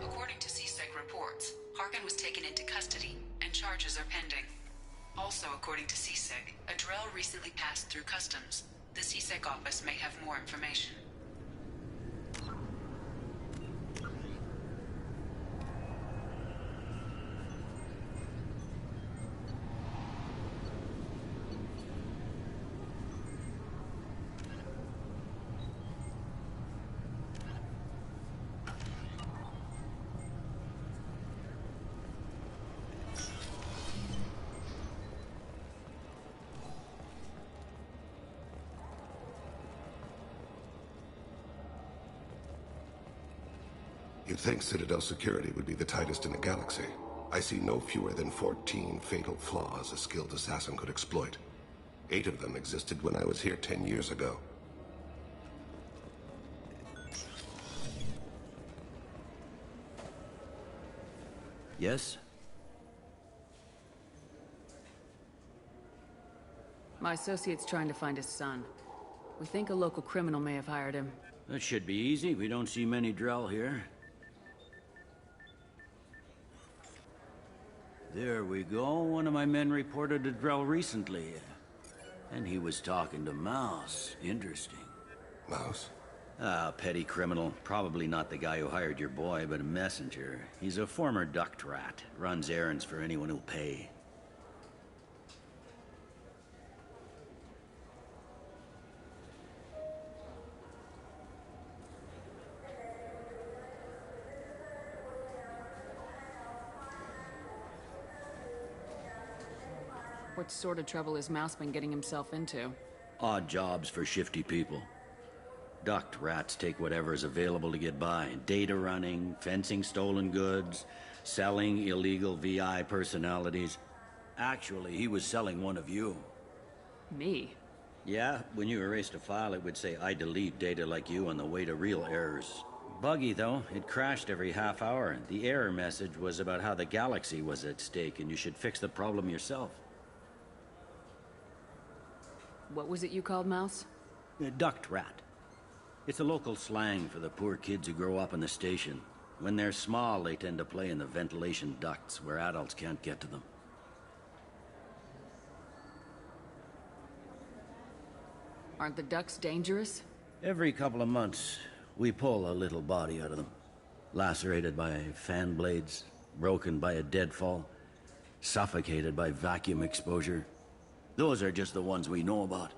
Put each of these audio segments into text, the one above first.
According to CSEC reports, Harkin was taken into custody and charges are pending. Also, according to CSEC, a Drell recently passed through customs. The CSEC office may have more information. You'd think Citadel security would be the tightest in the galaxy. I see no fewer than 14 fatal flaws a skilled assassin could exploit. 8 of them existed when I was here 10 years ago. Yes? My associate's trying to find his son. We think a local criminal may have hired him. That should be easy. We don't see many Drell here. There we go. One of my men reported a Drell recently. And he was talking to Mouse. Interesting. Mouse? Ah, petty criminal. Probably not the guy who hired your boy, but a messenger. He's a former duct rat. Runs errands for anyone who'll pay. What sort of trouble has Mouse been getting himself into? Odd jobs for shifty people. Duct rats take whatever is available to get by. Data running, fencing stolen goods, selling illegal VI personalities. Actually, he was selling one of you. Me? Yeah, when you erased a file, it would say, I delete data like you on the way to real errors. Buggy, though. It crashed every half hour. The error message was about how the galaxy was at stake, and you should fix the problem yourself. What was it you called Mouse? A duct rat. It's a local slang for the poor kids who grow up in the station. When they're small, they tend to play in the ventilation ducts where adults can't get to them. Aren't the ducks dangerous? Every couple of months, we pull a little body out of them. Lacerated by fan blades, broken by a deadfall, suffocated by vacuum exposure. Those are just the ones we know about.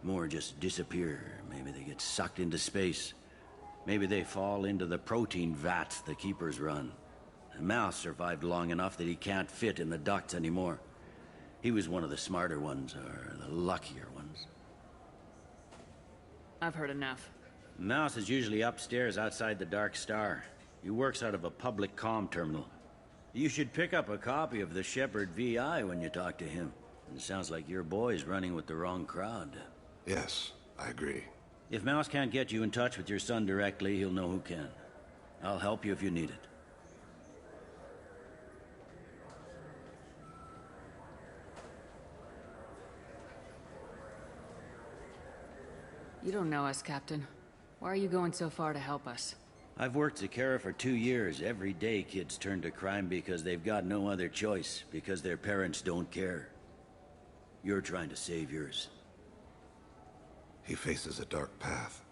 More just disappear. Maybe they get sucked into space. Maybe they fall into the protein vats the Keepers run. Mouse survived long enough that he can't fit in the ducts anymore. He was one of the smarter ones, or the luckier ones. I've heard enough. Mouse is usually upstairs outside the Dark Star. He works out of a public comm terminal. You should pick up a copy of the Shepard VI when you talk to him. It sounds like your boy's running with the wrong crowd. Yes, I agree. If Mouse can't get you in touch with your son directly, he'll know who can. I'll help you if you need it. You don't know us, Captain. Why are you going so far to help us? I've worked Zakera for 2 years. Every day kids turn to crime because they've got no other choice, because their parents don't care. You're trying to save yours. He faces a dark path.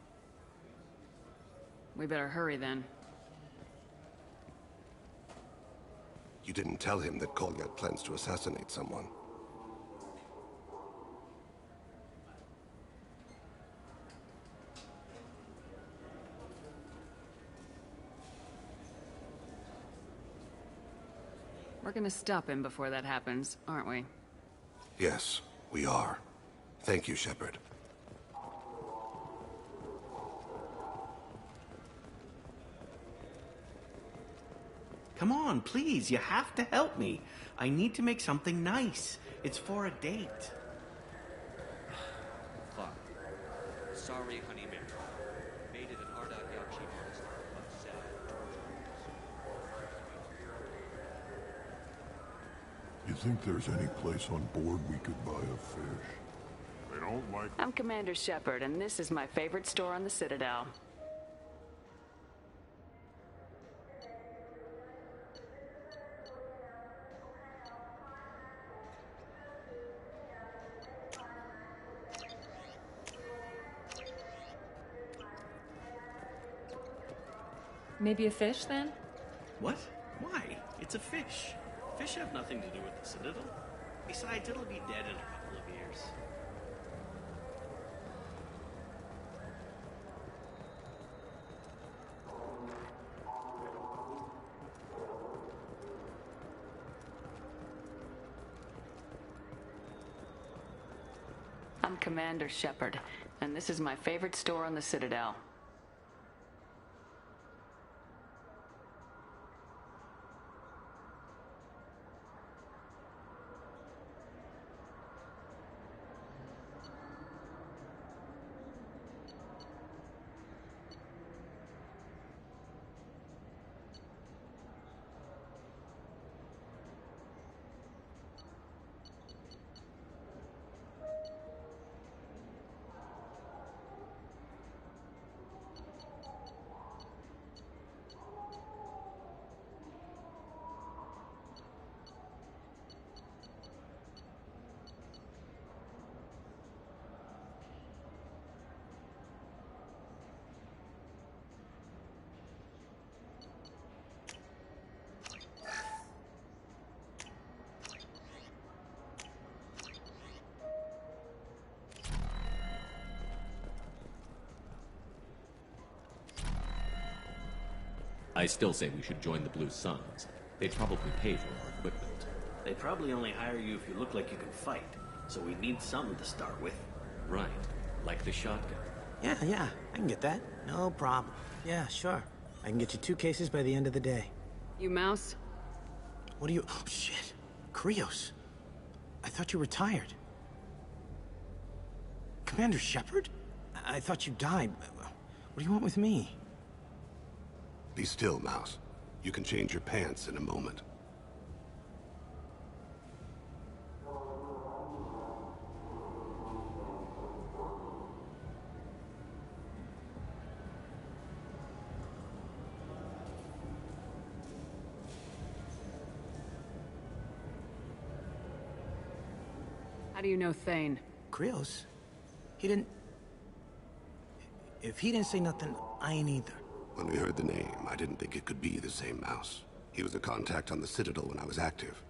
We better hurry then. You didn't tell him that Kolyat plans to assassinate someone. We're gonna stop him before that happens, aren't we? Yes, we are. Thank you, Shepard. Come on, please, you have to help me. I need to make something nice. It's for a date. Fuck. Sorry, honey Mary. Made it an Ardak Yakshi monster, but sad. You think there's any place on board we could buy a fish? They don't like... I'm Commander Shepard, and this is my favorite store on the Citadel. Maybe a fish, then? What? Why? It's a fish. Fish have nothing to do with the Citadel. Besides, it'll be dead in a couple of years. I'm Commander Shepard, and this is my favorite store on the Citadel. I still say we should join the Blue Suns. They'd probably pay for our equipment. They probably only hire you if you look like you can fight, so we need something to start with. Right, like the shotgun. Yeah, I can get that. No problem. Yeah, sure. I can get you 2 cases by the end of the day. You Mouse? What are you... Oh, shit. Krios. I thought you retired. Commander Shepard? I thought you died. What do you want with me? Be still, Mouse. You can change your pants in a moment. How do you know Thane? Krios? He didn't... If he didn't say nothing, I ain't either. When we heard the name, I didn't think it could be the same Mouse. He was a contact on the Citadel when I was active.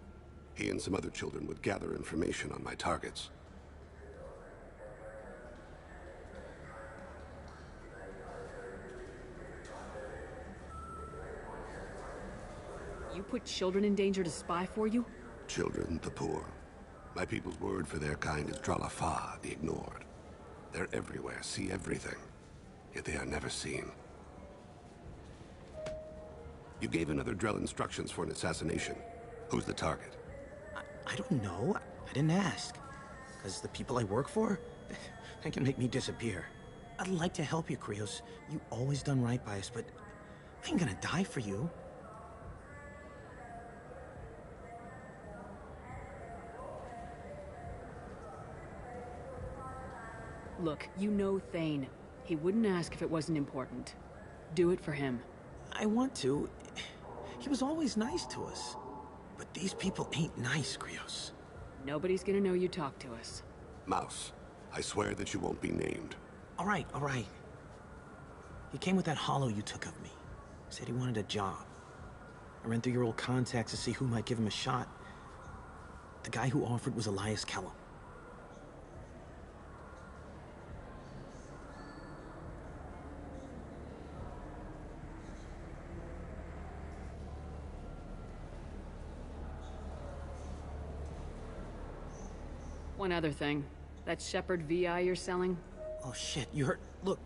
He and some other children would gather information on my targets. You put children in danger to spy for you? Children, the poor. My people's word for their kind is Dralafa, the ignored. They're everywhere, see everything. Yet they are never seen. You gave another Drell instructions for an assassination. Who's the target? I don't know. I didn't ask. Because the people I work for, they can make me disappear. I'd like to help you, Krios. You always done right by us, but I ain't gonna die for you. Look, you know Thane. He wouldn't ask if it wasn't important. Do it for him. I want to. He was always nice to us. But these people ain't nice, Krios. Nobody's gonna know you talked to us. Mouse, I swear that you won't be named. All right. He came with that hollow you took of me. Said he wanted a job. I ran through your old contacts to see who might give him a shot. The guy who offered was Elias Kellum. One other thing. That Shepard VI you're selling? Oh shit, you heard... Look,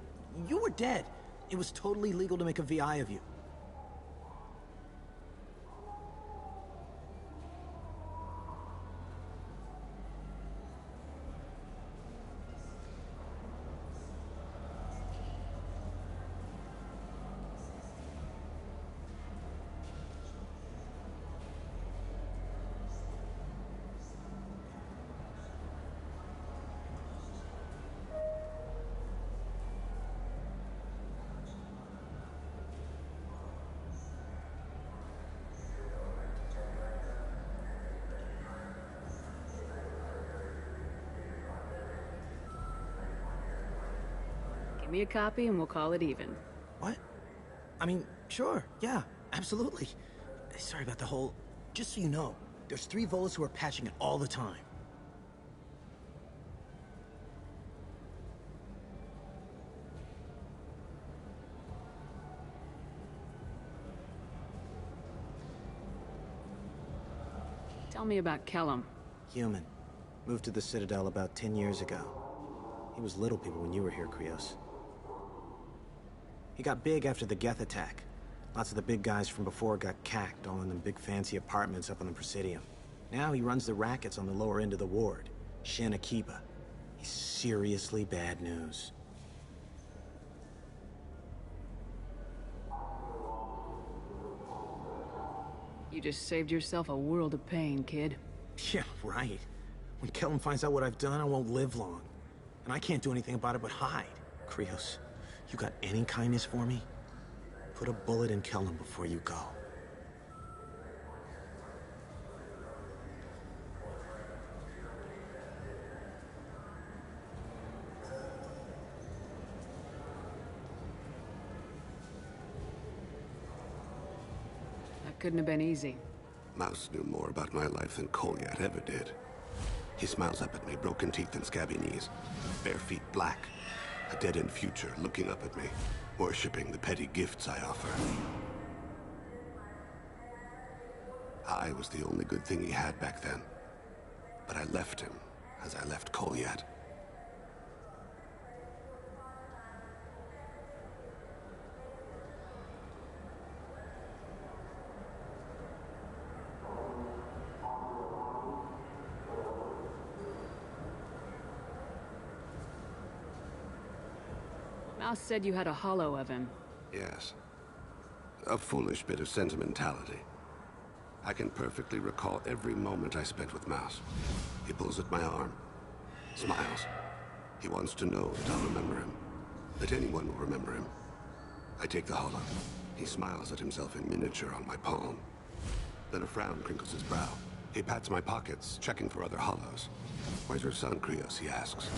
you were dead. It was totally legal to make a VI of you. Give me a copy and we'll call it even. What? I mean, Sure, yeah, absolutely. Sorry about the whole... Just so you know, there's 3 Volus who are patching it all the time. Tell me about Kellum. Human. Moved to the Citadel about 10 years ago. He was little people when you were here, Krios. He got big after the Geth attack. Lots of the big guys from before got cacked, all in them big fancy apartments up on the Presidium. Now he runs the rackets on the lower end of the ward, Shin Akiba. He's seriously bad news. You just saved yourself a world of pain, kid. Yeah, right. When Kellum finds out what I've done, I won't live long. And I can't do anything about it but hide. Krios, you got any kindness for me? Put a bullet in Kellum before you go. That couldn't have been easy. Mouse knew more about my life than Kolyat ever did. He smiles up at me, broken teeth and scabby knees. Bare feet black. A dead-end future looking up at me, worshipping the petty gifts I offer. I was the only good thing he had back then. But I left him, as I left Kolyat. Mouse said you had a hollow of him. Yes. A foolish bit of sentimentality. I can perfectly recall every moment I spent with Mouse. He pulls at my arm, smiles. He wants to know that I'll remember him, that anyone will remember him. I take the hollow. He smiles at himself in miniature on my palm. Then a frown crinkles his brow. He pats my pockets, checking for other hollows. "Where's your son, Krios?" he asks.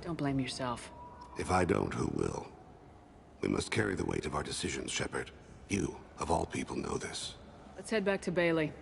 Don't blame yourself. If I don't, who will? We must carry the weight of our decisions, Shepard. You, of all people, know this. Let's head back to Bailey.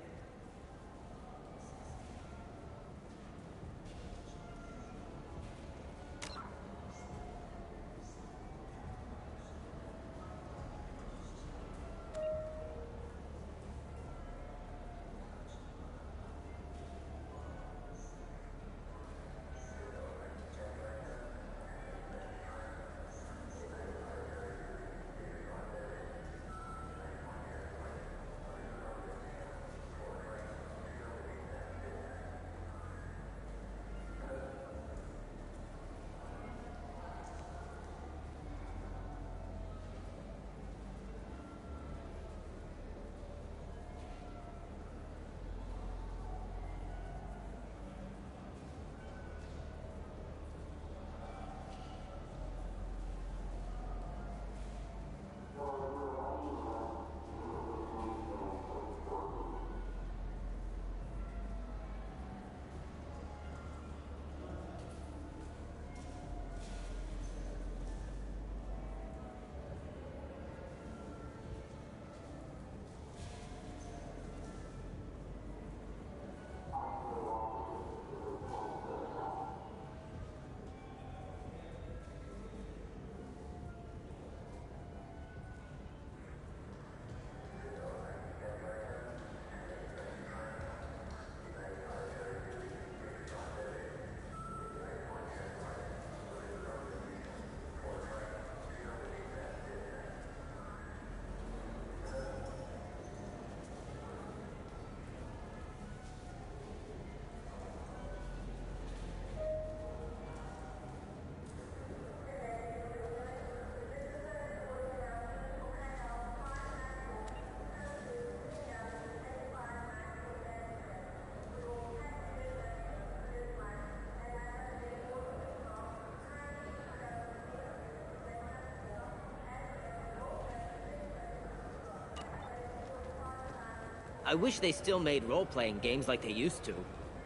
I wish they still made role-playing games like they used to.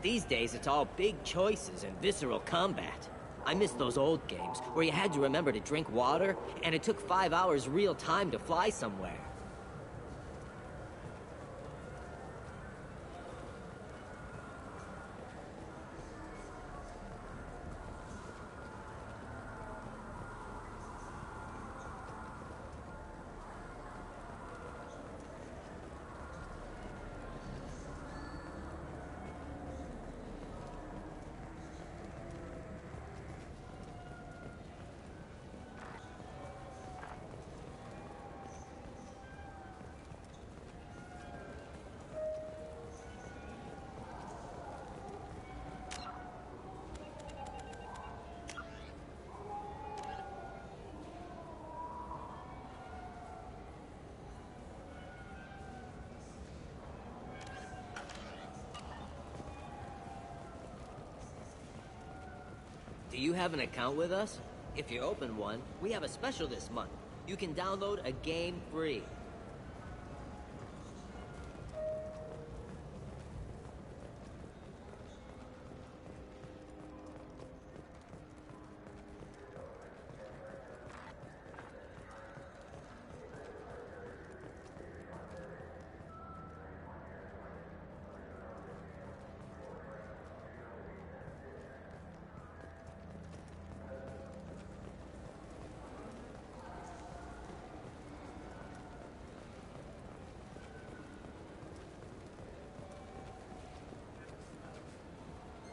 These days, it's all big choices and visceral combat. I miss those old games, where you had to remember to drink water, and it took 5 hours real time to fly somewhere. Do you have an account with us? If you open one, we have a special this month. You can download a game free.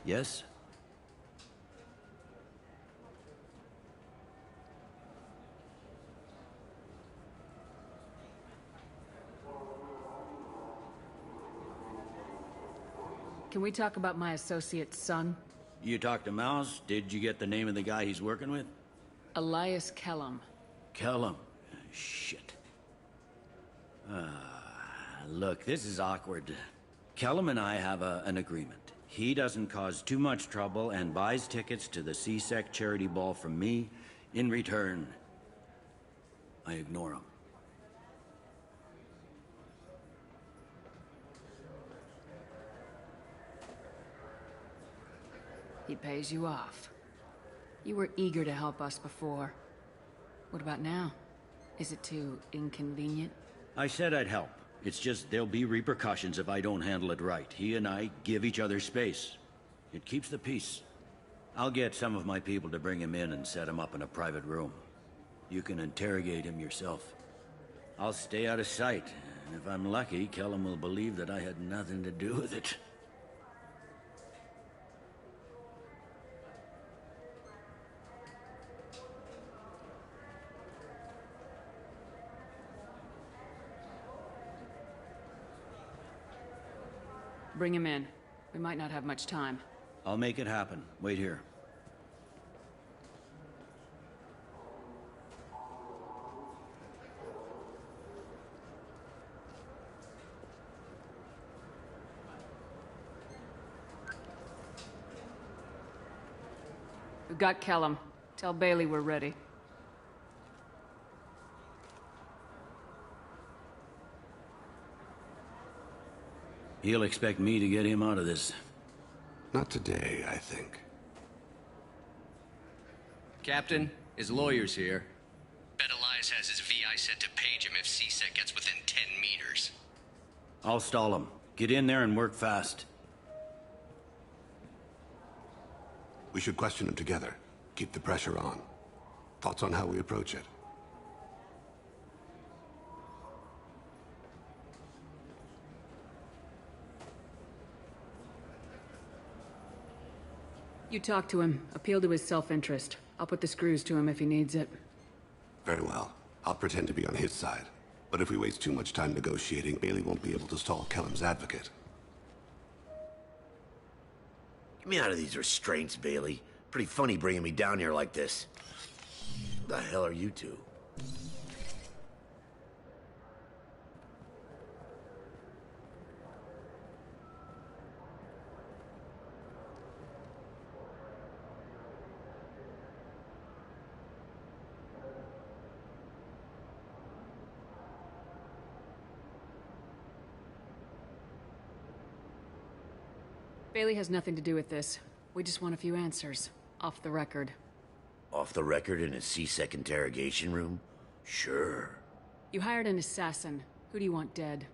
Yes? Can we talk about my associate's son? You talked to Mouse? Did you get the name of the guy he's working with? Elias Kellum. Kellum. Shit. Look, this is awkward. Kellum and I have an agreement. He doesn't cause too much trouble and buys tickets to the C-Sec charity ball from me. In return, I ignore him. He pays you off. You were eager to help us before. What about now? Is it too inconvenient? I said I'd help. It's just there'll be repercussions if I don't handle it right. He and I give each other space. It keeps the peace. I'll get some of my people to bring him in and set him up in a private room. You can interrogate him yourself. I'll stay out of sight, and if I'm lucky, Kellum will believe that I had nothing to do with it. Bring him in. We might not have much time. I'll make it happen. Wait here. We've got Kellum. Tell Bailey we're ready. He'll expect me to get him out of this. Not today, I think. Captain, his lawyer's here. Bet Elias has his VI set to page him if C-Sec gets within 10 meters. I'll stall him. Get in there and work fast. We should question him together. Keep the pressure on. Thoughts on how we approach it? You talk to him. Appeal to his self-interest. I'll put the screws to him if he needs it. Very well. I'll pretend to be on his side. But if we waste too much time negotiating, Bailey won't be able to stall Kellum's advocate. Get me out of these restraints, Bailey. Pretty funny bringing me down here like this. Who the hell are you two? Bailey has nothing to do with this. We just want a few answers. Off the record. Off the record in a C-Sec interrogation room? Sure. You hired an assassin. Who do you want dead?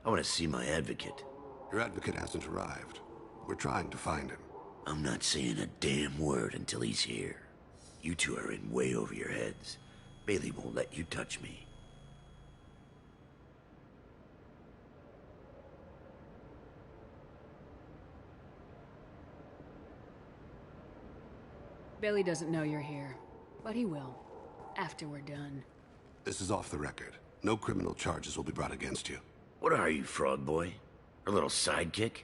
I want to see my advocate. Your advocate hasn't arrived. We're trying to find him. I'm not saying a damn word until he's here. You two are in way over your heads. Bailey won't let you touch me. Bailey doesn't know you're here, but he will. After we're done. This is off the record. No criminal charges will be brought against you. What are you, Frog Boy? A little sidekick?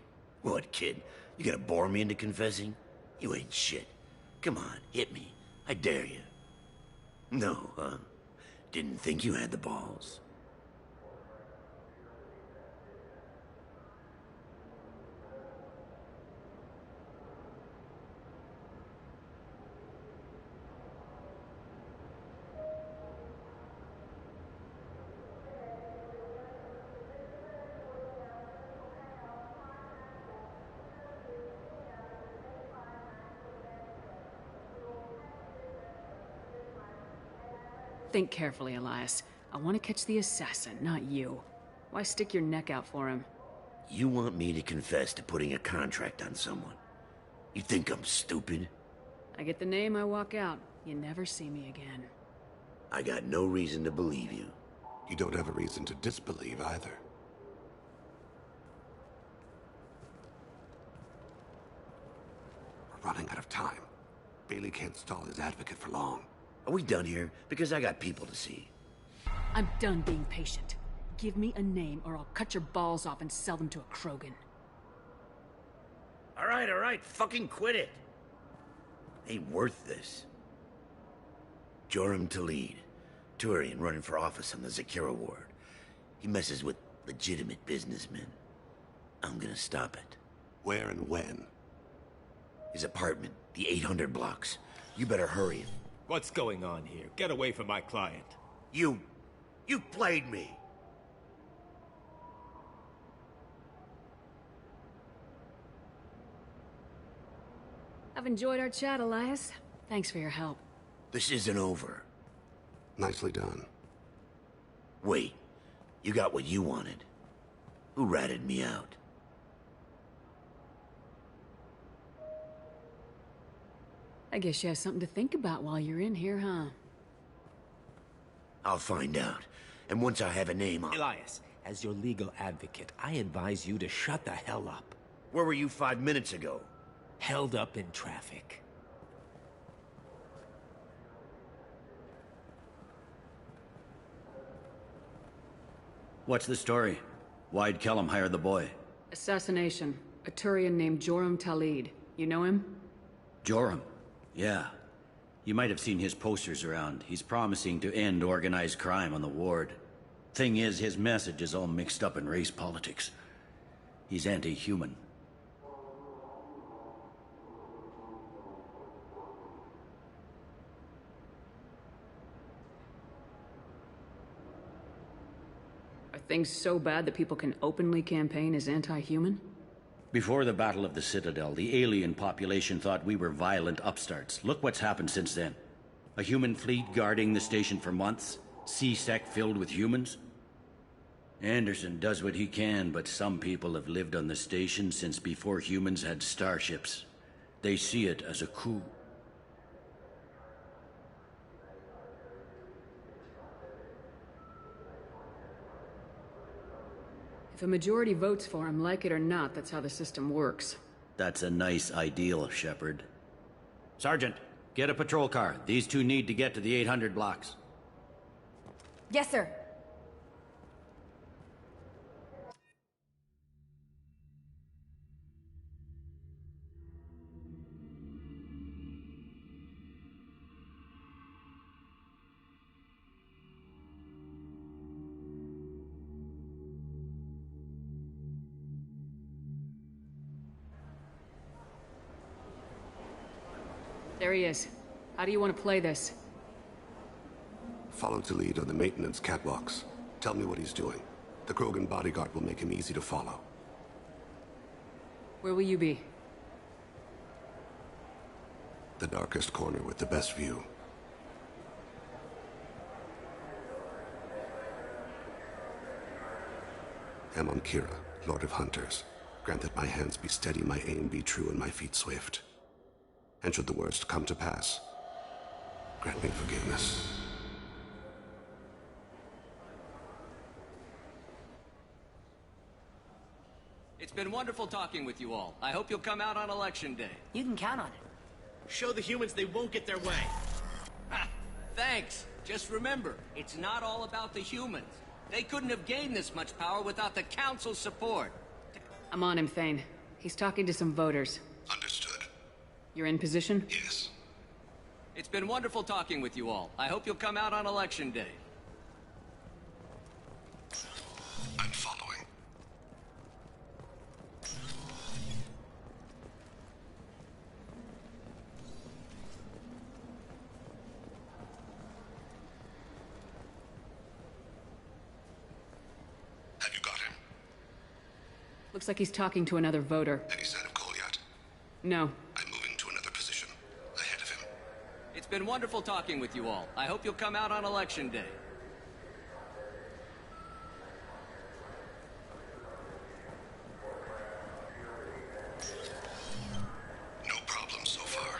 What, kid? You gonna bore me into confessing? You ain't shit. Come on, hit me. I dare you. No, huh? Didn't think you had the balls. Think carefully, Elias. I want to catch the assassin, not you. Why stick your neck out for him? You want me to confess to putting a contract on someone? You think I'm stupid? I get the name, I walk out. You never see me again. I got no reason to believe you. You don't have a reason to disbelieve either. We're running out of time. Bailey can't stall his advocate for long. Are we done here? Because I got people to see. I'm done being patient. Give me a name or I'll cut your balls off and sell them to a Krogan. All right, fucking quit it. Ain't worth this. Joram Talid, Turian running for office on the Zakira ward. He messes with legitimate businessmen. I'm gonna stop it. Where and when? His apartment, the 800 blocks. You better hurry. What's going on here? Get away from my client. You played me. I've enjoyed our chat, Elias. Thanks for your help. This isn't over. Nicely done. Wait, you got what you wanted. Who ratted me out? I guess you have something to think about while you're in here, huh? I'll find out. And once I have a name, I'll... Elias, as your legal advocate, I advise you to shut the hell up. Where were you 5 minutes ago? Held up in traffic. What's the story? Why'd Kellum hire the boy? Assassination. A Turian named Joram Talid. You know him? Joram? Yeah. You might have seen his posters around. He's promising to end organized crime on the ward. Thing is, his message is all mixed up in race politics. He's anti-human. Are things so bad that people can openly campaign as anti-human? Before the Battle of the Citadel, the alien population thought we were violent upstarts. Look what's happened since then. A human fleet guarding the station for months. C-Sec filled with humans. Anderson does what he can, but some people have lived on the station since before humans had starships. They see it as a coup. If a majority votes for him, like it or not, that's how the system works. That's a nice ideal, Shepard. Sergeant, get a patrol car. These two need to get to the 800 blocks. Yes, sir. There he is. How do you want to play this? Follow Talid on the maintenance catwalks. Tell me what he's doing. The Krogan bodyguard will make him easy to follow. Where will you be? The darkest corner with the best view. Amon Kira, Lord of Hunters. Grant that my hands be steady, my aim be true, and my feet swift. And should the worst come to pass, grant me forgiveness. It's been wonderful talking with you all. I hope you'll come out on Election Day. You can count on it. Show the humans they won't get their way. Ha! Thanks. Just remember, it's not all about the humans. They couldn't have gained this much power without the Council's support. I'm on him, Thane. He's talking to some voters. Understood. You're in position? Yes. It's been wonderful talking with you all. I hope you'll come out on Election Day. I'm following. Have you got him? Looks like he's talking to another voter. Any sign of Kolyat? No. I'm moving to another position. Ahead of him. It's been wonderful talking with you all. I hope you'll come out on Election Day. No problem so far.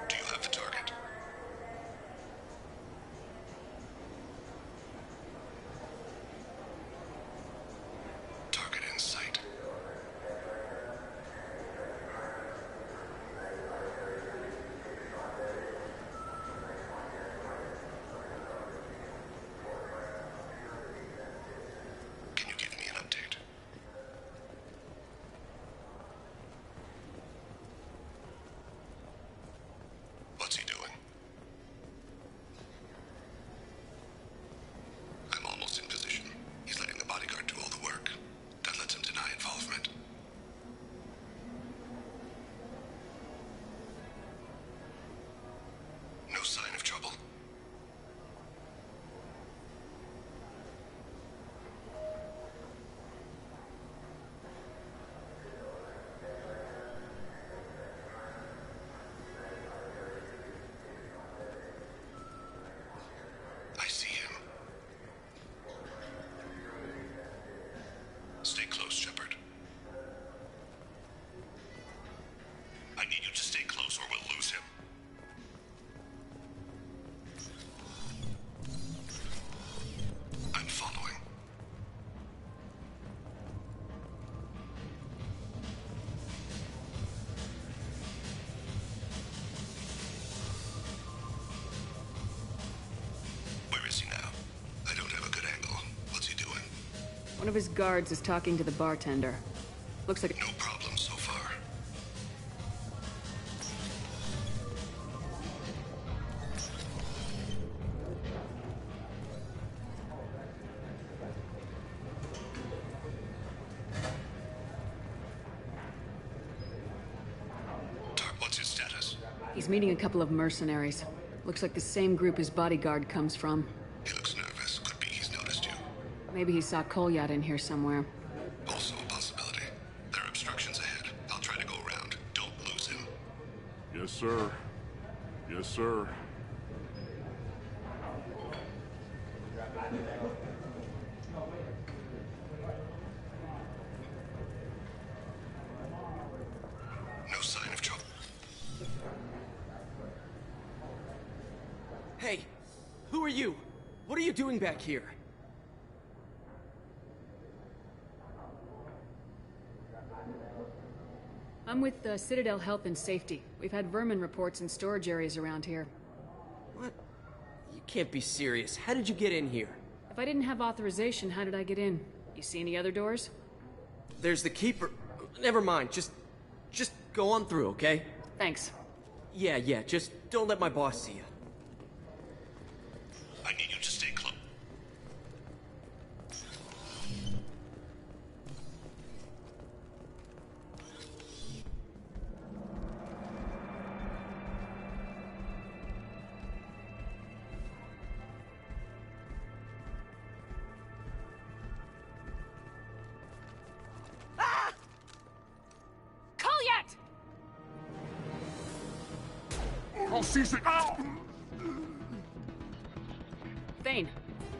Do you have the target? Target in sight. Can you give me an update? What's he doing? I'm almost in position. He's letting the bodyguard do all the work. That lets him deny involvement. No sign of trouble. I see him. Stay close, Shepard. I need you to stay close or we'll lose him. I'm following. Where is he now? I don't have a good angle. What's he doing? One of his guards is talking to the bartender. Looks like... No problem so far. What's his status? He's meeting a couple of mercenaries. Looks like the same group his bodyguard comes from. He looks nervous. Could be he's noticed you. Maybe he saw Kolyat in here somewhere. Also a possibility. There are obstructions ahead. I'll try to go around. Don't lose him. Yes, sir. Yes, sir. No sign of trouble. Hey, who are you? What are you doing back here? I'm with Citadel Health and Safety. We've had vermin reports in storage areas around here. What? You can't be serious. How did you get in here? If I didn't have authorization, how did I get in? You see any other doors? There's the Keeper. Never mind. Just go on through, okay? Thanks. Yeah. Just don't let my boss see you. I need you to stay close. General Caesar. Ow! Thane,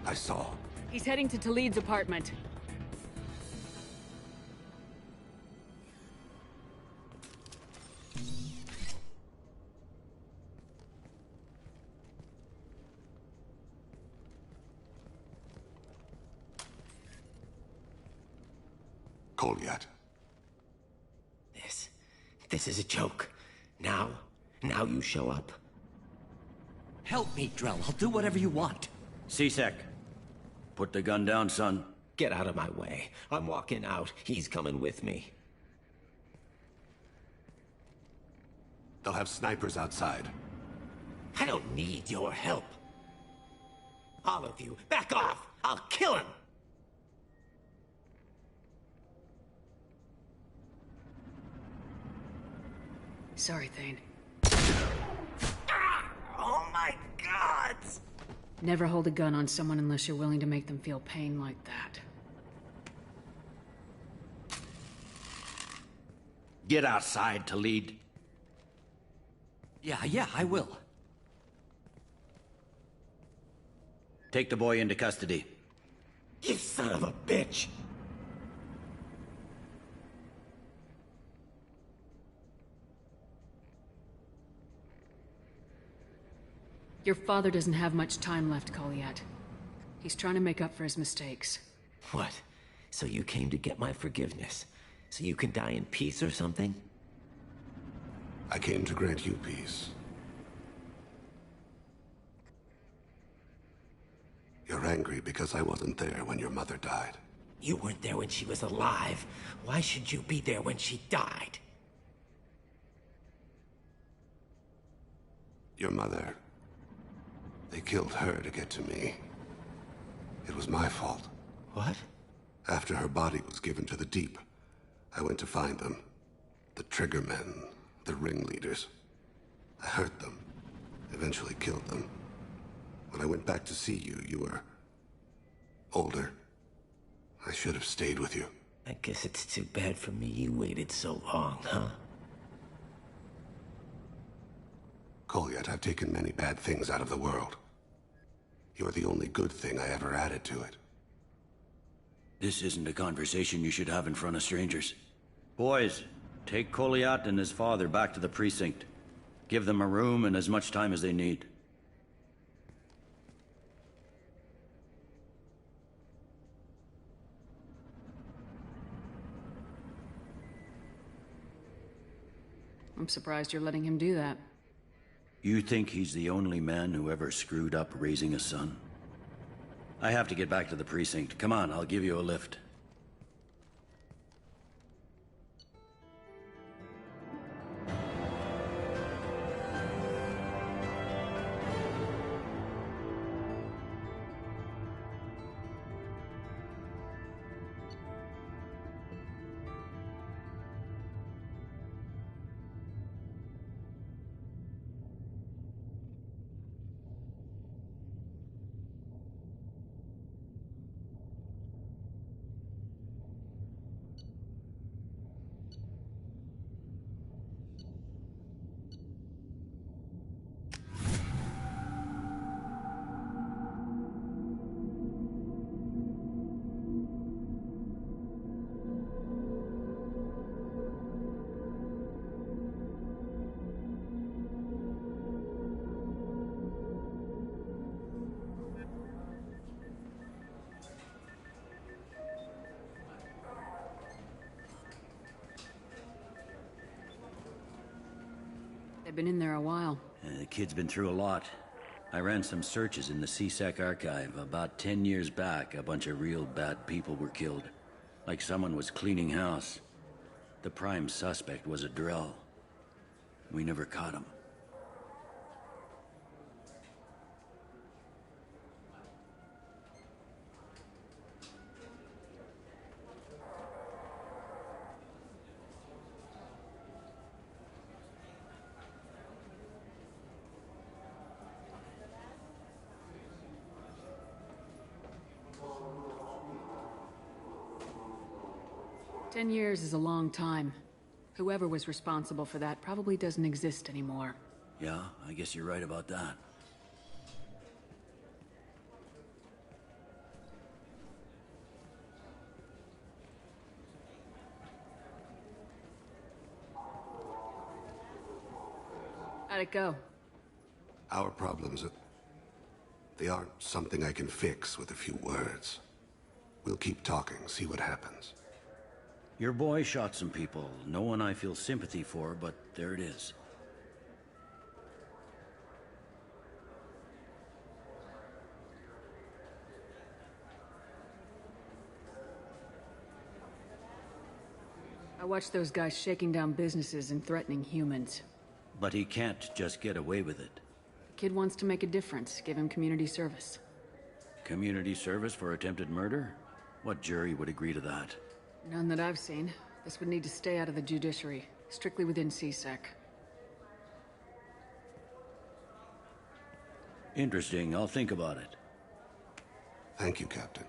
I saw. he's heading to Talid's apartment. Kolyat. This is a joke. Now you show up. Help me, Drell. I'll do whatever you want. C-Sec, put the gun down, son. Get out of my way. I'm walking out. He's coming with me. They'll have snipers outside. I don't need your help. All of you, back off! I'll kill him! Sorry, Thane. Oh my God! Never hold a gun on someone unless you're willing to make them feel pain like that. Get outside, Talid. Yeah, I will. Take the boy into custody. You son of a bitch! Your father doesn't have much time left, Kolyat. He's trying to make up for his mistakes. What? So you came to get my forgiveness? So you can die in peace or something? I came to grant you peace. You're angry because I wasn't there when your mother died. You weren't there when she was alive. Why should you be there when she died? Your mother... They killed her to get to me. It was my fault. What? After her body was given to the Deep, I went to find them. The Triggermen, the ringleaders. I hurt them, eventually killed them. When I went back to see you, you were... older. I should have stayed with you. I guess it's too bad for me you waited so long, huh? Kolyat, I've taken many bad things out of the world. You're the only good thing I ever added to it. This isn't a conversation you should have in front of strangers. Boys, take Kolyat and his father back to the precinct. Give them a room and as much time as they need. I'm surprised you're letting him do that. You think he's the only man who ever screwed up raising a son? I have to get back to the precinct. Come on, I'll give you a lift. They've been in there a while. The kid's been through a lot. I ran some searches in the C-Sec archive. About 10 years back, a bunch of real bad people were killed. Like someone was cleaning house. The prime suspect was a Drell. We never caught him. "10 years is a long time. Whoever was responsible for that probably doesn't exist anymore. Yeah, I guess you're right about that. How'd it go? Our problems, they aren't something I can fix with a few words. We'll keep talking, see what happens. Your boy shot some people. No one I feel sympathy for, but there it is. I watched those guys shaking down businesses and threatening humans. But he can't just get away with it. Kid wants to make a difference. Give him community service. Community service for attempted murder? What jury would agree to that? None that I've seen. This would need to stay out of the judiciary. Strictly within CSEC. Interesting. I'll think about it. Thank you, Captain.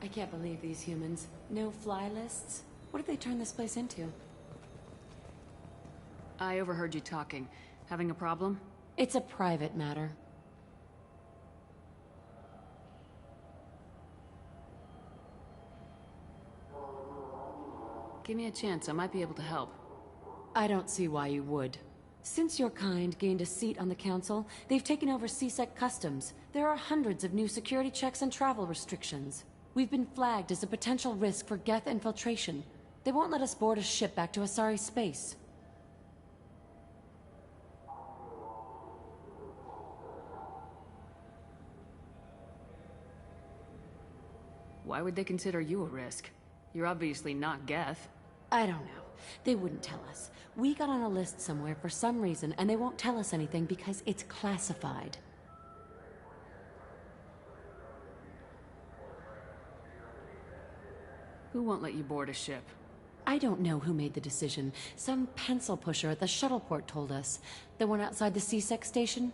I can't believe these humans. No fly lists? What did they turn this place into? I overheard you talking. Having a problem? It's a private matter. Give me a chance, I might be able to help. I don't see why you would. Since your kind gained a seat on the council, they've taken over CSEC customs. There are hundreds of new security checks and travel restrictions. We've been flagged as a potential risk for Geth infiltration. They won't let us board a ship back to Asari space. Why would they consider you a risk? You're obviously not Geth. I don't know. They wouldn't tell us. We got on a list somewhere for some reason, and they won't tell us anything because it's classified. Who won't let you board a ship? I don't know who made the decision. Some pencil pusher at the shuttle port told us. The one outside the CSEC station?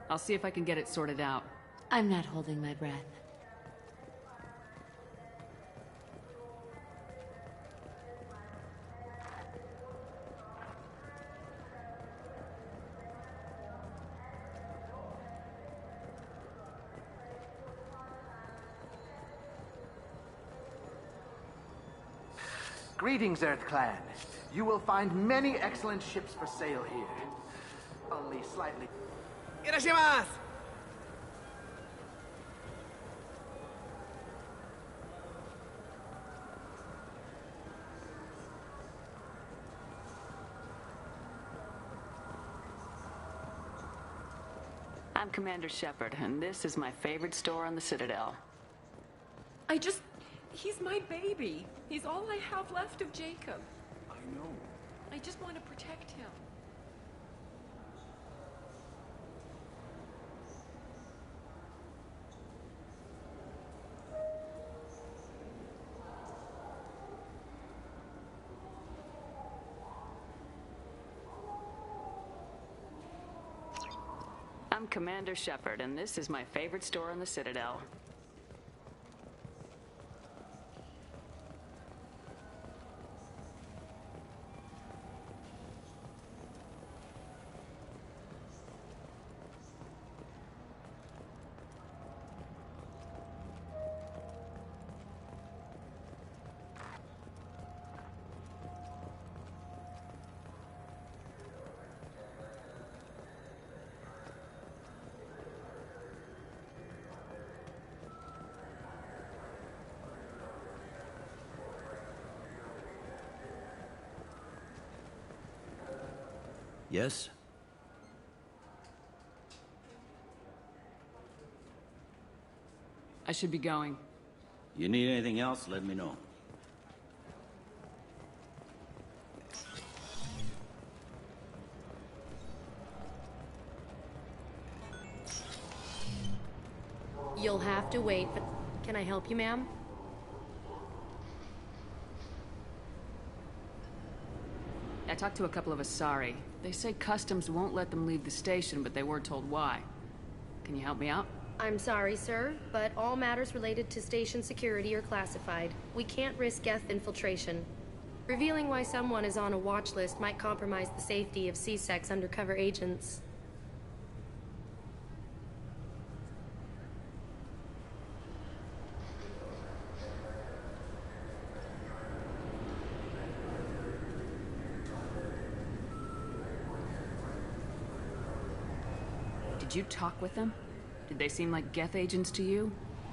I'll see if I can get it sorted out. I'm not holding my breath. Greetings, Earth Clan. You will find many excellent ships for sale here. Only slightly... Irashimasu! I'm Commander Shepard, and this is my favorite store on the Citadel. He's my baby. He's all I have left of Jacob. I know. I just want to protect him. I'm Commander Shepard, and this is my favorite store on the Citadel. Yes? I should be going. You need anything else, let me know. You'll have to wait, but can I help you, ma'am? I talked to a couple of Asari. They say Customs won't let them leave the station, but they weren't told why. Can you help me out? I'm sorry, sir, but all matters related to station security are classified. We can't risk Geth infiltration. Revealing why someone is on a watch list might compromise the safety of C-Sec's undercover agents. Did you talk with them? Did they seem like Geth agents to you?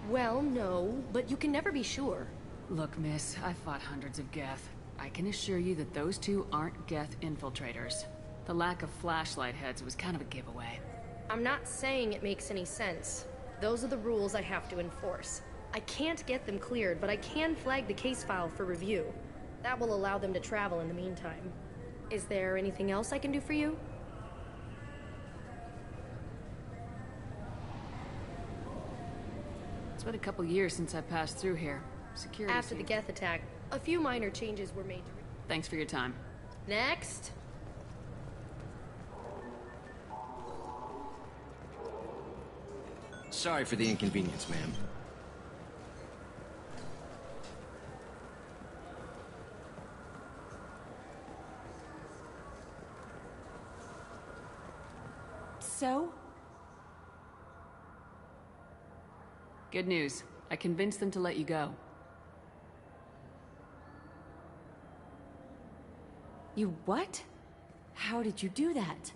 Well, no, but you can never be sure. Look, miss, I fought hundreds of Geth. I can assure you that those two aren't Geth infiltrators. The lack of flashlight heads was kind of a giveaway. I'm not saying it makes any sense. Those are the rules I have to enforce. I can't get them cleared, but I can flag the case file for review. That will allow them to travel in the meantime. Is there anything else I can do for you? It's been a couple years since I passed through here. Security. After the Geth attack, a few minor changes were made. Thanks for your time. Next. Sorry for the inconvenience, ma'am. So? Good news. I convinced them to let you go. You what? How did you do that?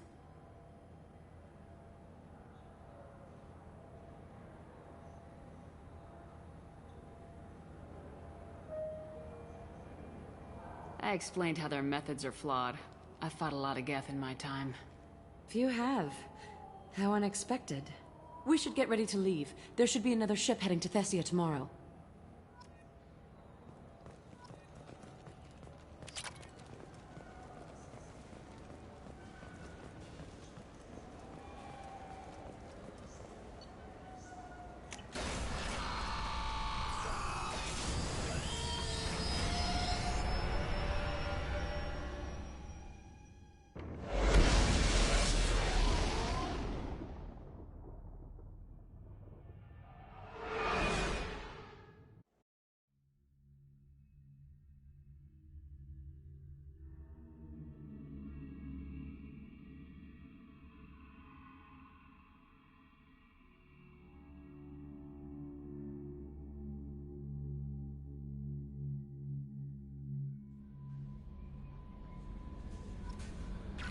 I explained how their methods are flawed. I've fought a lot of Geth in my time. You have. How unexpected. We should get ready to leave. There should be another ship heading to Thessia tomorrow.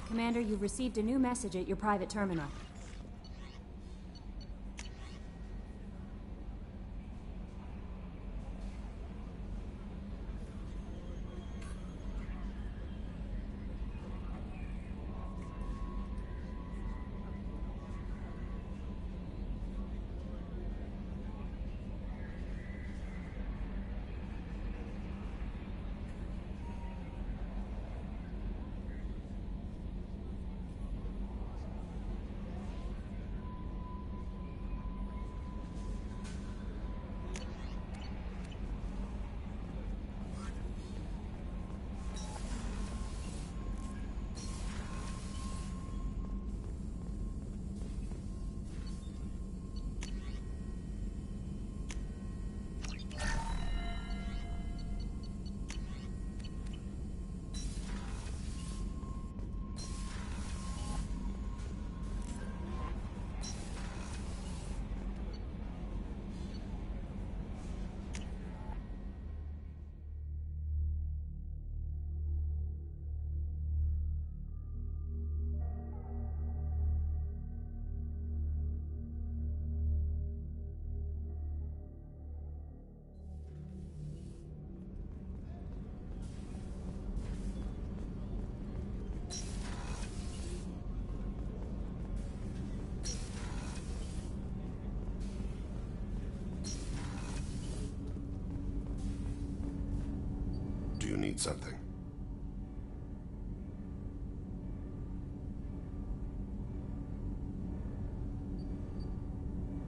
Commander, you've received a new message at your private terminal. you need something?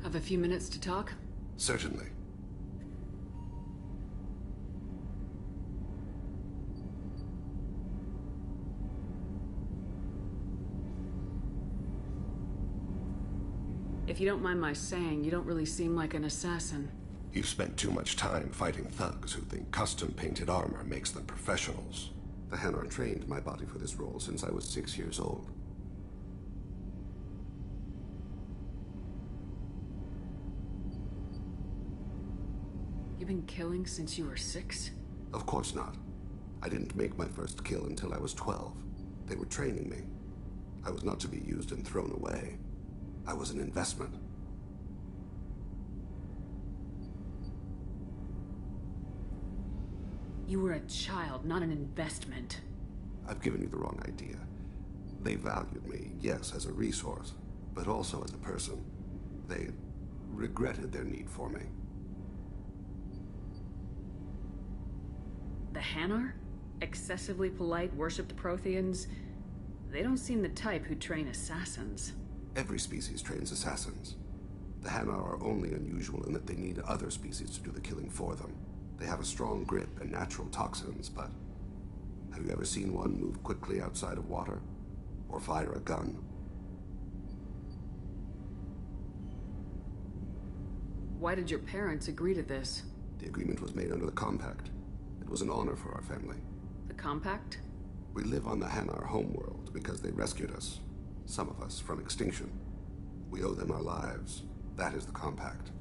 Have a few minutes to talk? Certainly. If you don't mind my saying, you don't really seem like an assassin. You've spent too much time fighting thugs who think custom-painted armor makes them professionals. The Hanar trained my body for this role since I was 6 years old. You've been killing since you were 6? Of course not. I didn't make my first kill until I was 12. They were training me. I was not to be used and thrown away. I was an investment. You were a child, not an investment. I've given you the wrong idea. They valued me, yes, as a resource, but also as a person. They regretted their need for me. The Hanar? Excessively polite, worship the Protheans? They don't seem the type who train assassins. Every species trains assassins. The Hanar are only unusual in that they need other species to do the killing for them. They have a strong grip and natural toxins, but have you ever seen one move quickly outside of water? Or fire a gun? Why did your parents agree to this? The agreement was made under the Compact. It was an honor for our family. The Compact? We live on the Hanar homeworld because they rescued us. Some of us from extinction. We owe them our lives. That is the Compact.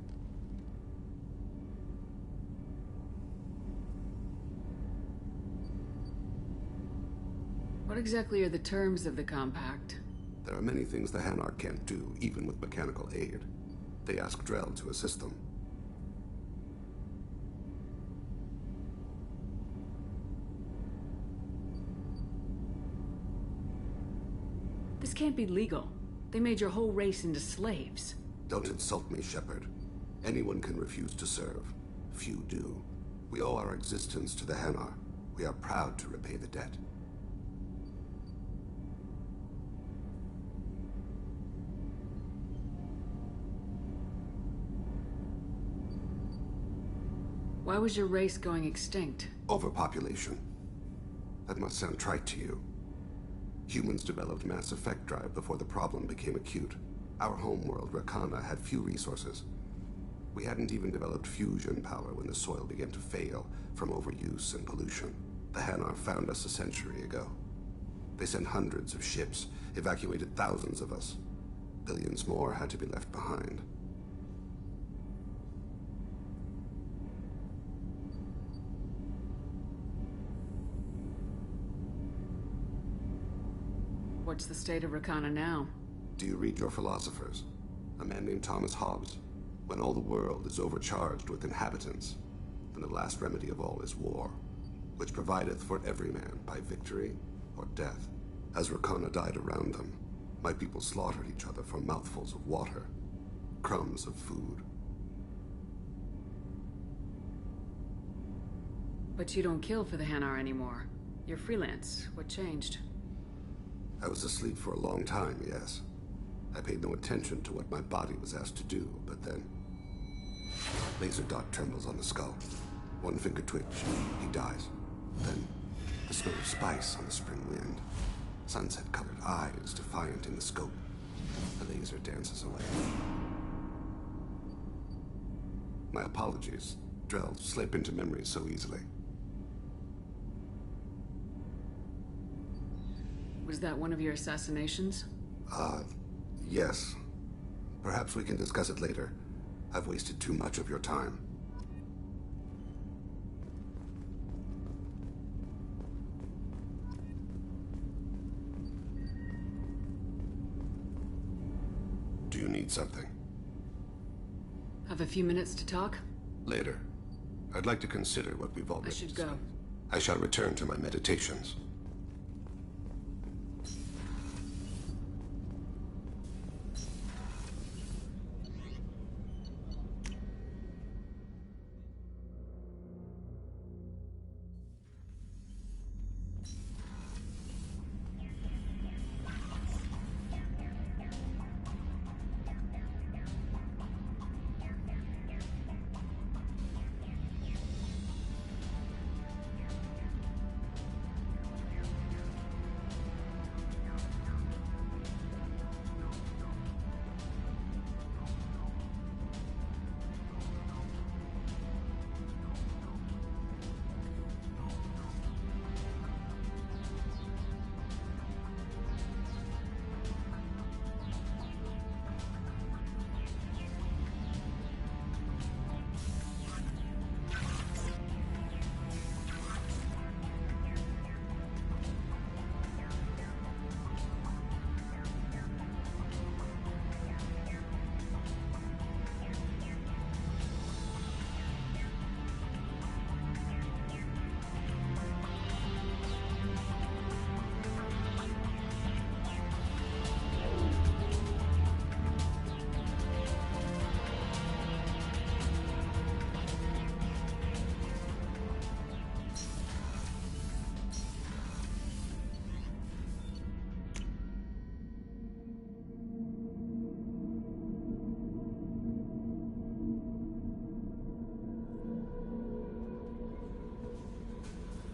What exactly are the terms of the Compact? There are many things the Hanar can't do, even with mechanical aid. They ask Drell to assist them. This can't be legal. They made your whole race into slaves. Don't insult me, Shepard. Anyone can refuse to serve. Few do. We owe our existence to the Hanar. We are proud to repay the debt. Why was your race going extinct? Overpopulation. That must sound trite to you. Humans developed mass effect drive before the problem became acute. Our homeworld, Rakana, had few resources. We hadn't even developed fusion power when the soil began to fail from overuse and pollution. The Hanar found us a century ago. They sent hundreds of ships, evacuated thousands of us. Billions more had to be left behind. What's the state of Rakana now? Do you read your philosophers? A man named Thomas Hobbes. When all the world is overcharged with inhabitants, then the last remedy of all is war, which provideth for every man by victory or death. As Rakana died around them, my people slaughtered each other for mouthfuls of water, crumbs of food. But you don't kill for the Hanar anymore. You're freelance. What changed? I was asleep for a long time, yes. I paid no attention to what my body was asked to do, but then... Laser dot trembles on the skull. One finger twitch, he dies. Then, the smell of spice on the spring wind. Sunset-colored eyes defiant in the scope. The laser dances away. My apologies. Drell slip into memory so easily. Was that one of your assassinations? Yes. Perhaps we can discuss it later. I've wasted too much of your time. Do you need something? Have a few minutes to talk? Later. I'd like to consider what we've already I should discussed. go. I shall return to my meditations.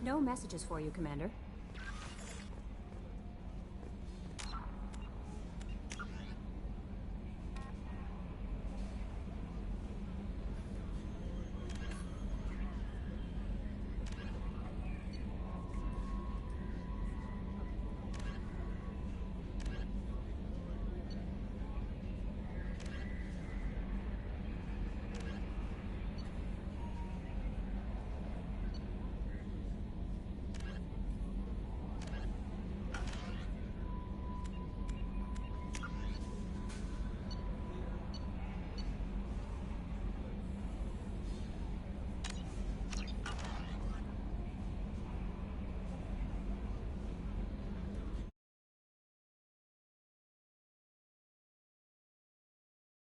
no messages for you, Commander.